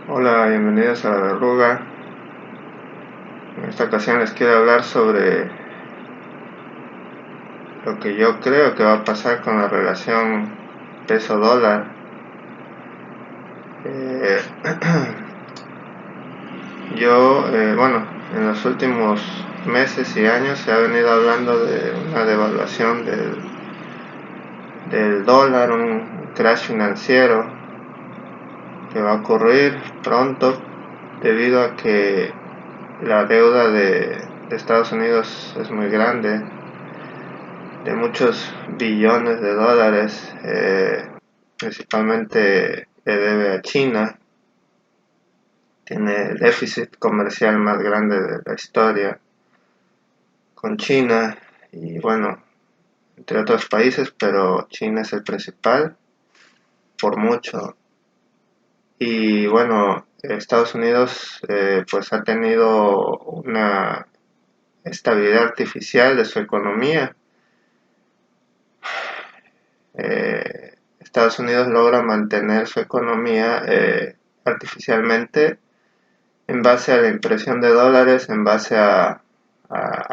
Hola, bienvenidos a La Verruga. En esta ocasión les quiero hablar sobre lo que yo creo que va a pasar con la relación peso-dólar. Eh, bueno, en los últimos meses y años se ha venido hablando de una devaluación del dólar, un crash financiero que va a ocurrir pronto debido a que la deuda de Estados Unidos es muy grande, de muchos billones de dólares, principalmente le debe a China. Tiene el déficit comercial más grande de la historia con China y bueno, entre otros países, pero China es el principal por mucho. Y bueno, Estados Unidos pues ha tenido una estabilidad artificial de su economía. Estados Unidos logra mantener su economía artificialmente en base a la impresión de dólares, en base a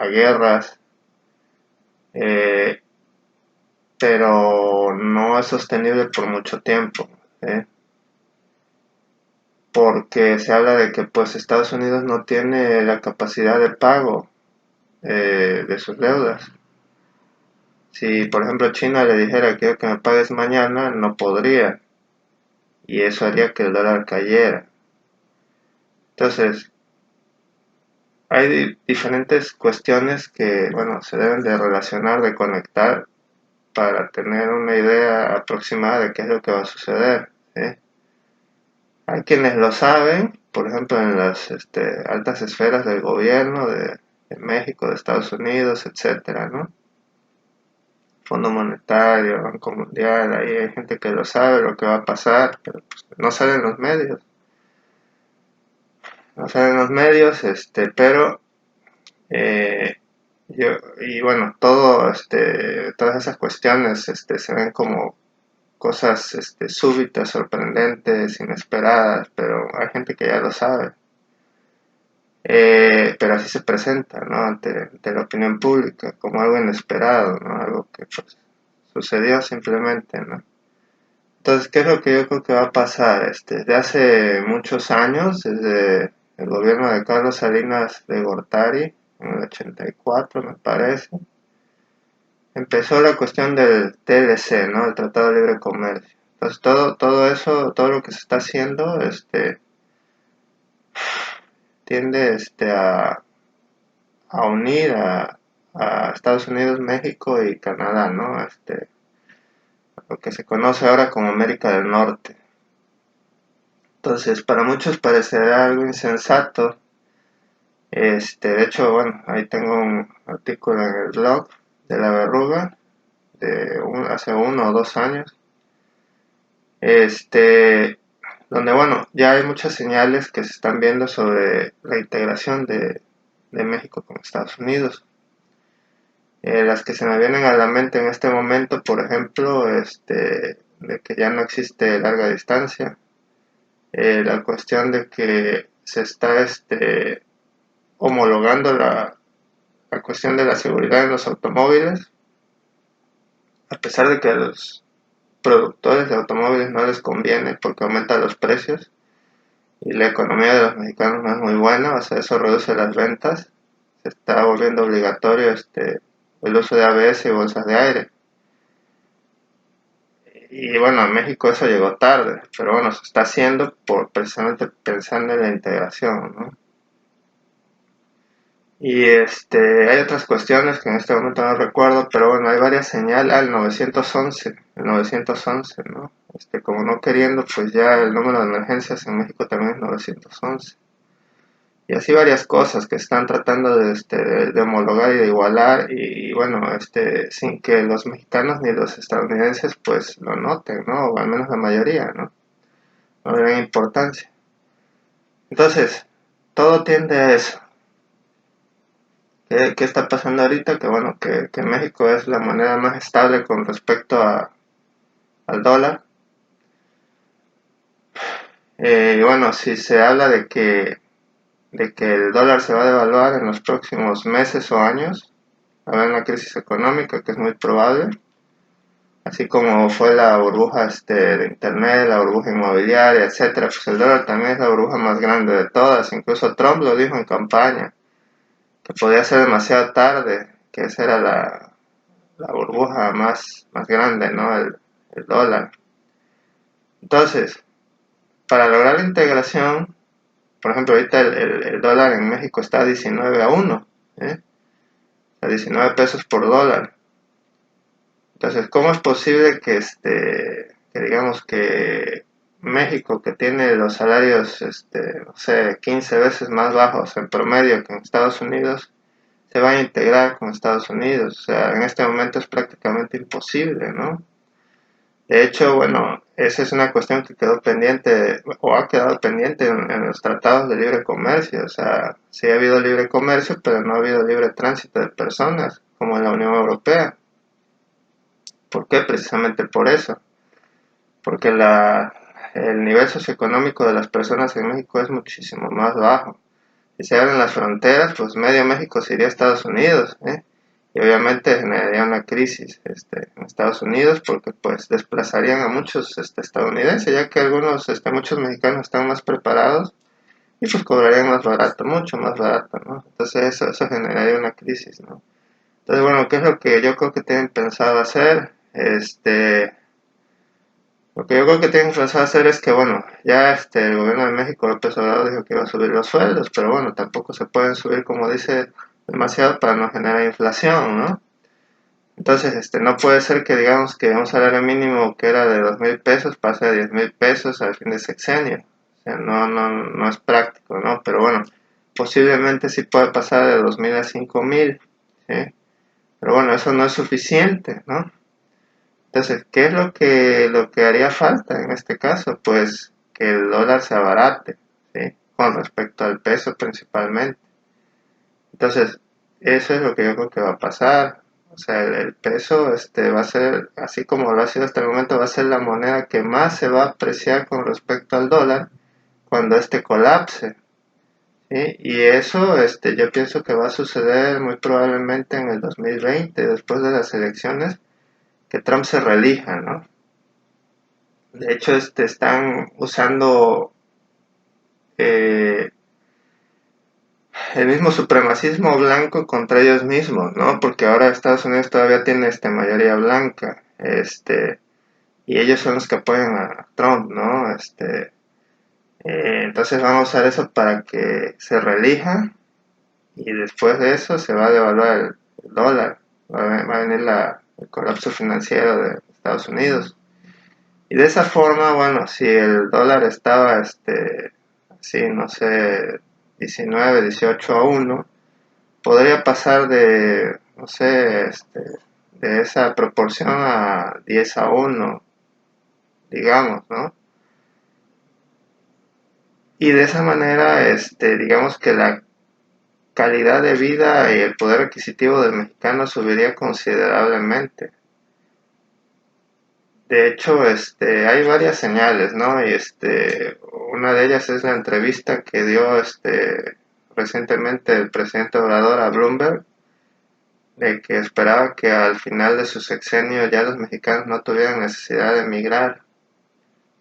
guerras, eh, pero no es sostenible por mucho tiempo, ¿eh? Porque se habla de que pues Estados Unidos no tiene la capacidad de pago de sus deudas. Si por ejemplo China le dijera quiero que me pagues mañana, no podría, y eso haría que el dólar cayera. Entonces, hay diferentes cuestiones que, bueno, se deben de relacionar, de conectar para tener una idea aproximada de qué es lo que va a suceder, ¿sí? Hay quienes lo saben, por ejemplo, en las altas esferas del gobierno de México, de Estados Unidos, etcétera, ¿no? Fondo Monetario, Banco Mundial, ahí hay gente que lo sabe, lo que va a pasar, pero pues, no salen los medios. No salen los medios, pero Eh, y bueno, todas esas cuestiones se ven como cosas súbitas, sorprendentes, inesperadas, pero hay gente que ya lo sabe. Pero así se presenta, ¿no? Ante la opinión pública, como algo inesperado, ¿no? Algo que pues, sucedió simplemente, ¿no? Entonces, ¿qué es lo que yo creo que va a pasar? De hace muchos años, desde el gobierno de Carlos Salinas de Gortari, en el 84 me parece, empezó la cuestión del TLC, ¿no? El Tratado de Libre Comercio. Entonces, todo eso, todo lo que se está haciendo, tiende, a unir a Estados Unidos, México y Canadá, ¿no? Lo que se conoce ahora como América del Norte. Entonces, para muchos parecerá algo insensato. De hecho, bueno, ahí tengo un artículo en el blog de La Verruga hace 1 o 2 años, donde, bueno, ya hay muchas señales que se están viendo sobre la integración de México con Estados Unidos. Las que se me vienen a la mente en este momento, por ejemplo, de que ya no existe larga distancia, la cuestión de que se está homologando la cuestión de la seguridad en los automóviles, a pesar de que a los productores de automóviles no les conviene porque aumenta los precios y la economía de los mexicanos no es muy buena, o sea, eso reduce las ventas, se está volviendo obligatorio el uso de ABS y bolsas de aire. Y bueno, en México eso llegó tarde, pero bueno, se está haciendo precisamente pensando en la integración, ¿no? Y hay otras cuestiones que en este momento no recuerdo, pero bueno, hay varias señales. El 911, ¿no? Como no queriendo, pues ya el número de emergencias en México también es 911. Y así varias cosas que están tratando de homologar y de igualar y bueno, sin que los mexicanos ni los estadounidenses pues lo noten, ¿no? O al menos la mayoría, ¿no? No le dan importancia. Entonces, todo tiende a eso. ¿Qué está pasando ahorita? Que bueno, que México es la moneda más estable con respecto al dólar. Y bueno, si se habla de que el dólar se va a devaluar en los próximos meses o años, va a haber una crisis económica que es muy probable, así como fue la burbuja de internet, la burbuja inmobiliaria, etcétera, pues el dólar también es la burbuja más grande de todas. Incluso Trump lo dijo en campaña, que podía ser demasiado tarde, que esa era la burbuja más grande, ¿no? El dólar. Entonces, para lograr la integración, por ejemplo, ahorita el dólar en México está a 19 a 1, ¿eh? A 19 pesos por dólar. Entonces, ¿cómo es posible que digamos que México, que tiene los salarios, no sé, 15 veces más bajos en promedio que en Estados Unidos, se vaya a integrar con Estados Unidos? O sea, en este momento es prácticamente imposible, ¿no? De hecho, bueno, esa es una cuestión que quedó pendiente o ha quedado pendiente en los tratados de libre comercio. O sea, sí ha habido libre comercio, pero no ha habido libre tránsito de personas, como en la Unión Europea. ¿Por qué? Precisamente por eso. Porque el nivel socioeconómico de las personas en México es muchísimo más bajo. Si se abren las fronteras, pues medio México se iría a Estados Unidos, ¿eh? Y obviamente generaría una crisis en Estados Unidos porque pues desplazarían a muchos estadounidenses, ya que muchos mexicanos están más preparados y pues cobrarían más barato, mucho más barato, ¿no? Entonces eso generaría una crisis, ¿no? Entonces, bueno, ¿qué es lo que yo creo que tienen pensado hacer? Lo que yo creo que tienen pensado hacer es que, bueno, ya el gobierno de México, López Obrador, dijo que iba a subir los sueldos, pero bueno, tampoco se pueden subir, como dice, demasiado para no generar inflación, ¿no? Entonces, no puede ser que digamos que un salario mínimo que era de 2,000 pesos pase a 10,000 pesos al fin de sexenio. O sea, no es práctico, ¿no? Pero bueno, posiblemente sí puede pasar de 2,000 a 5,000, ¿sí? Pero bueno, eso no es suficiente, ¿no? Entonces, ¿qué es lo que haría falta en este caso? Pues que el dólar se abarate, ¿sí? Con respecto al peso principalmente. Entonces, eso es lo que yo creo que va a pasar. O sea, el peso va a ser, así como lo ha sido hasta el momento, va a ser la moneda que más se va a apreciar con respecto al dólar cuando colapse, ¿sí? Y eso yo pienso que va a suceder muy probablemente en el 2020, después de las elecciones, que Trump se reelija, ¿no? De hecho, están usando eh, el mismo supremacismo blanco contra ellos mismos, ¿no? Porque ahora Estados Unidos todavía tiene mayoría blanca, y ellos son los que apoyan a Trump, ¿no? Entonces van a usar eso para que se reelija y después de eso se va a devaluar el dólar, va a venir el colapso financiero de Estados Unidos. Y de esa forma, bueno, si el dólar estaba, así, no sé, 19, 18 a 1, podría pasar de, no sé, de esa proporción a 10 a 1, digamos, ¿no? Y de esa manera, digamos que la calidad de vida y el poder adquisitivo del mexicano subiría considerablemente. De hecho, hay varias señales, ¿no? Y una de ellas es la entrevista que dio recientemente el presidente Obrador a Bloomberg, de que esperaba que al final de su sexenio ya los mexicanos no tuvieran necesidad de emigrar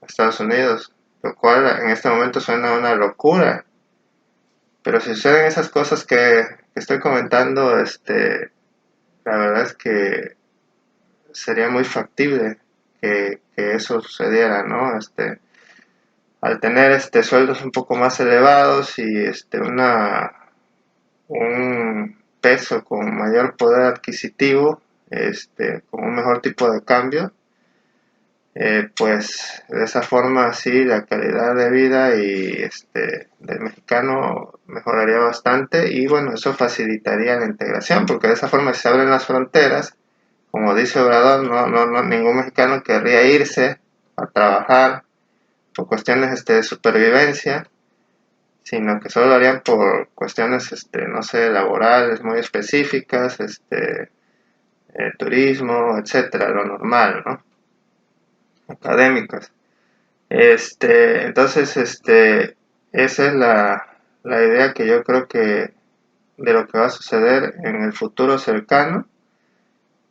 a Estados Unidos, lo cual en este momento suena una locura. Pero si suceden esas cosas que estoy comentando, la verdad es que sería muy factible que eso sucediera, ¿no? Al tener sueldos un poco más elevados y un peso con mayor poder adquisitivo, con un mejor tipo de cambio, pues de esa forma sí la calidad de vida y del mexicano mejoraría bastante y bueno, eso facilitaría la integración porque de esa forma si se abren las fronteras, como dice Obrador, ningún mexicano querría irse a trabajar por cuestiones de supervivencia, sino que solo lo harían por cuestiones, no sé, laborales muy específicas, turismo, etcétera, lo normal, ¿no? Académicas. Entonces, esa es la idea que yo creo que de lo que va a suceder en el futuro cercano.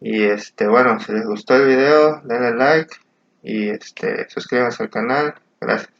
Y bueno, si les gustó el video, denle like y suscríbanse al canal. Gracias.